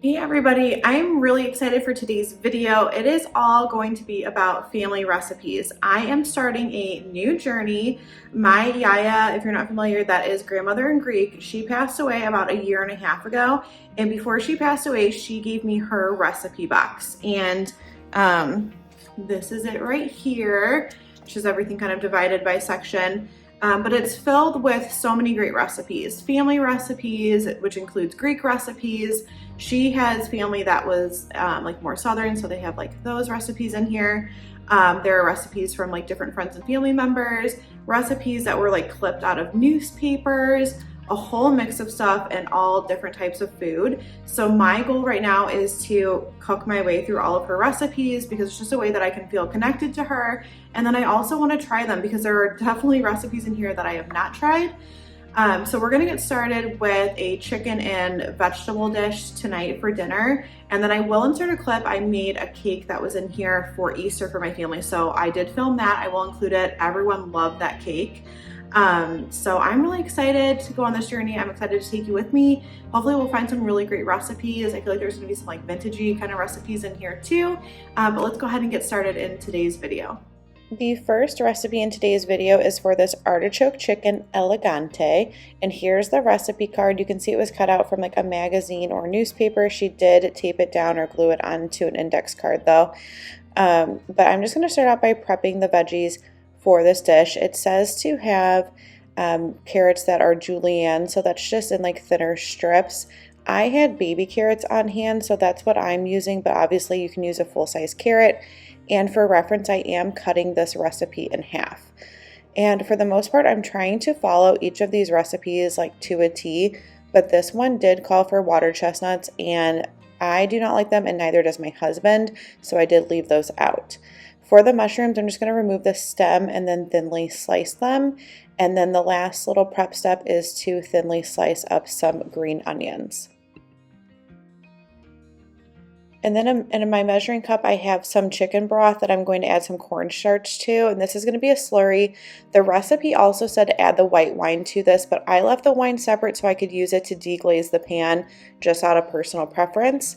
Hey everybody, I'm really excited for today's video. It is all going to be about family recipes. I am starting a new journey. My Yaya, if you're not familiar, that is grandmother in Greek. She passed away about a year and a half ago. And before she passed away, she gave me her recipe box. And this is it right here. She has everything kind of divided by section. But it's filled with so many great recipes. Family recipes, which includes Greek recipes. She has family that was like more Southern, so they have like those recipes in here. There are recipes from like different friends and family members, recipes that were like clipped out of newspapers, a whole mix of stuff and all different types of food. So my goal right now is to cook my way through all of her recipes because it's just a way that I can feel connected to her. And then I also want to try them because there are definitely recipes in here that I have not tried. So we're gonna get started with a chicken and vegetable dish tonight for dinner. And then I will insert a clip. I made a cake that was in here for Easter for my family. So I did film that, I will include it. Everyone loved that cake. So I'm really excited to go on this journey. I'm excited to take you with me. Hopefully we'll find some really great recipes. I feel like there's gonna be some like vintagey kind of recipes in here too. But let's go ahead and get started in today's video. The first recipe in today's video is for this artichoke chicken elegante, and here's the recipe card. You can see it was cut out from like a magazine or newspaper. She did tape it down or glue it onto an index card though. But I'm just going to start out by prepping the veggies for this dish. It says to have carrots that are julienne, so that's just in like thinner strips. I had baby carrots on hand, so that's what I'm using, but obviously you can use a full-size carrot. And for reference, I am cutting this recipe in half. And for the most part, I'm trying to follow each of these recipes like to a T, but this one did call for water chestnuts and I do not like them and neither does my husband, so I did leave those out. For the mushrooms, I'm just going to remove the stem and then thinly slice them. And then the last little prep step is to thinly slice up some green onions. And then in my measuring cup, I have some chicken broth that I'm going to add some cornstarch to, and this is going to be a slurry. The recipe also said to add the white wine to this, but I left the wine separate so I could use it to deglaze the pan just out of personal preference.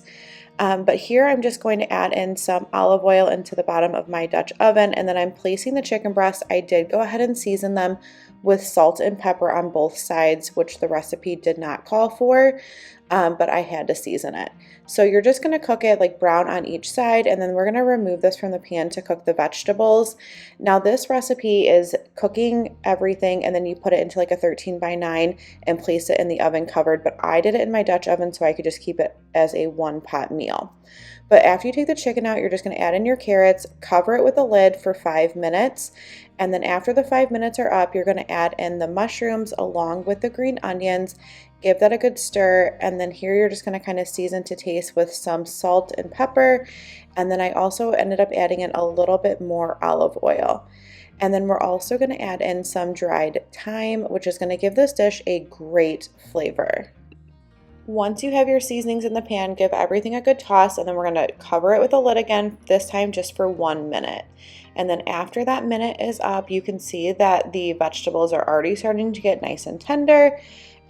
But here I'm just going to add in some olive oil into the bottom of my Dutch oven, and then I'm placing the chicken breasts. I did go ahead and season them with salt and pepper on both sides, which the recipe did not call for, but I had to season it. So you're just going to cook it like brown on each side, and then we're going to remove this from the pan to cook the vegetables. Now this recipe is cooking everything and then you put it into like a 13x9 and place it in the oven covered, but I did it in my Dutch oven so I could just keep it as a one-pot meal. But after you take the chicken out, you're just going to add in your carrots, cover it with a lid for 5 minutes, and then after the 5 minutes are up, you're going to add in the mushrooms along with the green onions, give that a good stir, and then here you're just going to kind of season to taste with some salt and pepper, and then I also ended up adding in a little bit more olive oil. And then we're also going to add in some dried thyme, which is going to give this dish a great flavor. Once you have your seasonings in the pan, give everything a good toss, and then we're going to cover it with a lid again, this time just for 1 minute. And then after that minute is up, you can see that the vegetables are already starting to get nice and tender.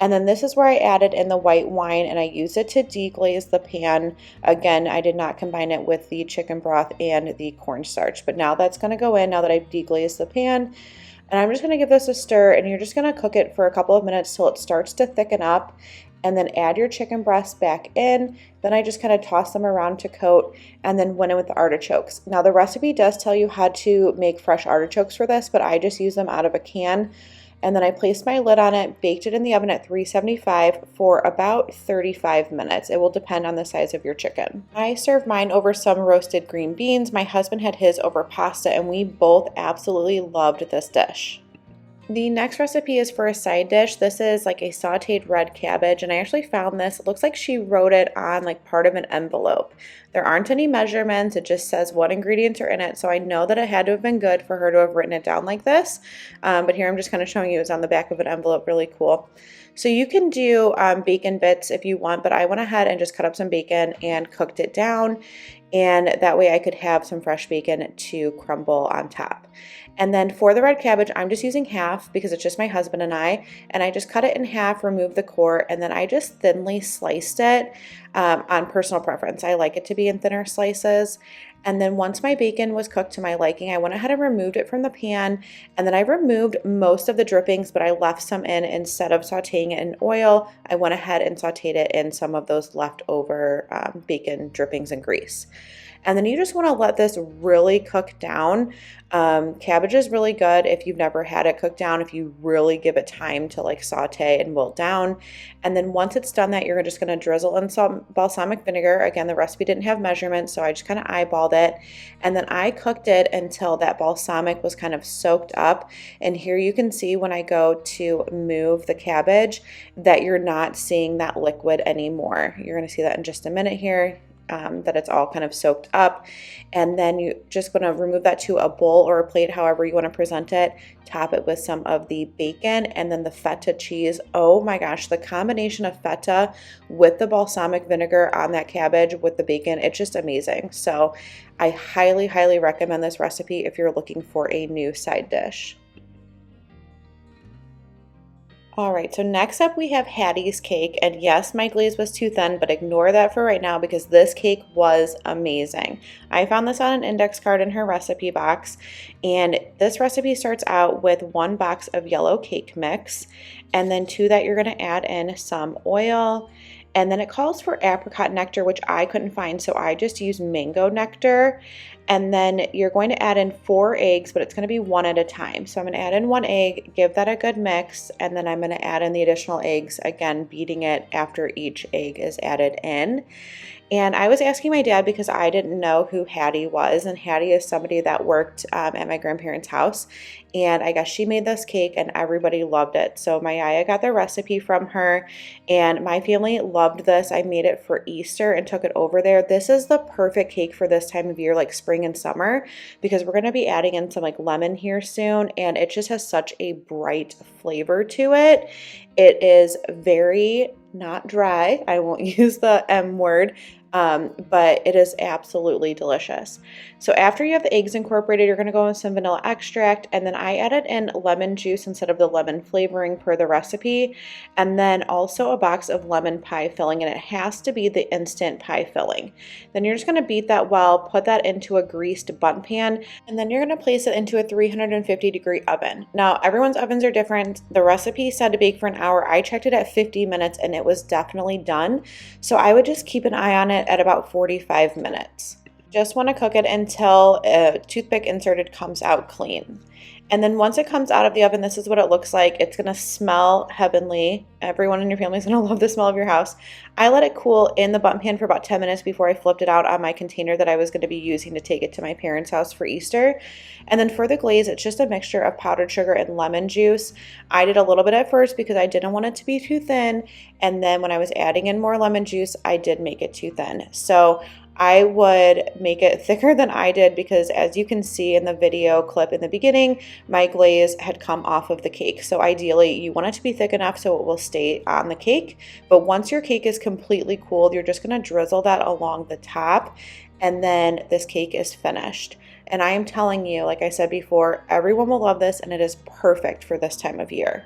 And then this is where I added in the white wine and I used it to deglaze the pan. Again, I did not combine it with the chicken broth and the cornstarch, but now that's going to go in now that I've deglazed the pan. And I'm just going to give this a stir, and you're just going to cook it for a couple of minutes till it starts to thicken up. And then add your chicken breasts back in. Then I just kind of toss them around to coat and then went in with the artichokes. Now the recipe does tell you how to make fresh artichokes for this, but I just use them out of a can. And then I placed my lid on it, baked it in the oven at 375 for about 35 minutes. It will depend on the size of your chicken. I served mine over some roasted green beans. My husband had his over pasta, and we both absolutely loved this dish. The next recipe is for a side dish. This is like a sauteed red cabbage, and I actually found this. It looks like she wrote it on like part of an envelope. There aren't any measurements. It just says what ingredients are in it, so I know that it had to have been good for her to have written it down like this. But here I'm just kind of showing you it's on the back of an envelope. Really cool. So you can do bacon bits if you want, but I went ahead and just cut up some bacon and cooked it down, and that way I could have some fresh bacon to crumble on top. And then for the red cabbage, I'm just using half because it's just my husband and I just cut it in half, remove the core, and then I just thinly sliced it on personal preference. I like it to be in thinner slices. And then once my bacon was cooked to my liking, I went ahead and removed it from the pan. And then I removed most of the drippings, but I left some in instead of sauteing it in oil. I went ahead and sauteed it in some of those leftover bacon drippings and grease. And then you just want to let this really cook down. Cabbage is really good if you've never had it cooked down, if you really give it time to like saute and wilt down. And then once it's done that, you're just going to drizzle in some balsamic vinegar. Again, the recipe didn't have measurements, so I just kind of eyeballed it. And then I cooked it until that balsamic was kind of soaked up. And here you can see when I go to move the cabbage that you're not seeing that liquid anymore. You're going to see that in just a minute here. That it's all kind of soaked up. And then you're just going to remove that to a bowl or a plate, however you want to present it. Top it with some of the bacon and then the feta cheese. Oh my gosh, the combination of feta with the balsamic vinegar on that cabbage with the bacon, it's just amazing. So I highly, highly recommend this recipe if you're looking for a new side dish. All right, so next up we have Hattie's cake, and yes, my glaze was too thin, but ignore that for right now because this cake was amazing. I found this on an index card in her recipe box, and this recipe starts out with 1 box of yellow cake mix, and then to that you're gonna add in some oil, and then it calls for apricot nectar, which I couldn't find, so I just used mango nectar. And then you're going to add in 4 eggs, but it's going to be 1 at a time. So I'm going to add in 1 egg, give that a good mix, and then I'm going to add in the additional eggs, again, beating it after each egg is added in. And I was asking my dad because I didn't know who Hattie was, and Hattie is somebody that worked at my grandparents' house, and I guess she made this cake and everybody loved it. So my yaya got the recipe from her, and my family loved this. I made it for Easter and took it over there. This is the perfect cake for this time of year, like spring and summer, because we're going to be adding in some like lemon here soon, and it just has such a bright flavor to it. It is very not dry. I won't use the M word. But it is absolutely delicious. So after you have the eggs incorporated, you're going to go with some vanilla extract, and then I added in lemon juice instead of the lemon flavoring per the recipe, and then also a box of lemon pie filling, and it has to be the instant pie filling. Then you're just going to beat that well, put that into a greased bun pan, and then you're going to place it into a 350-degree oven. Now, everyone's ovens are different. The recipe said to bake for an hour. I checked it at 50 minutes, and it was definitely done. So I would just keep an eye on it at about 45 minutes. Just want to cook it until a toothpick inserted comes out clean. And then once it comes out of the oven, this is what it looks like. It's going to smell heavenly. Everyone in your family is going to love the smell of your house. I let it cool in the bun pan for about 10 minutes before I flipped it out on my container that I was going to be using to take it to my parents' house for Easter. And then for the glaze, it's just a mixture of powdered sugar and lemon juice. I did a little bit at first because I didn't want it to be too thin. And then when I was adding in more lemon juice, I did make it too thin. So I would make it thicker than I did because, as you can see in the video clip in the beginning, my glaze had come off of the cake. So ideally you want it to be thick enough so it will stay on the cake. But once your cake is completely cooled, you're just going to drizzle that along the top, and then this cake is finished. And I am telling you, like I said before, everyone will love this, and it is perfect for this time of year.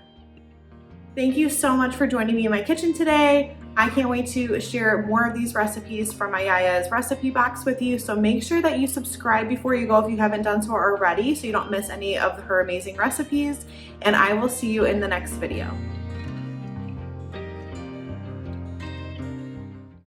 Thank you so much for joining me in my kitchen today. I can't wait to share more of these recipes from my Yiayia'S recipe box with you. So make sure that you subscribe before you go if you haven't done so already, so you don't miss any of her amazing recipes. And I will see you in the next video.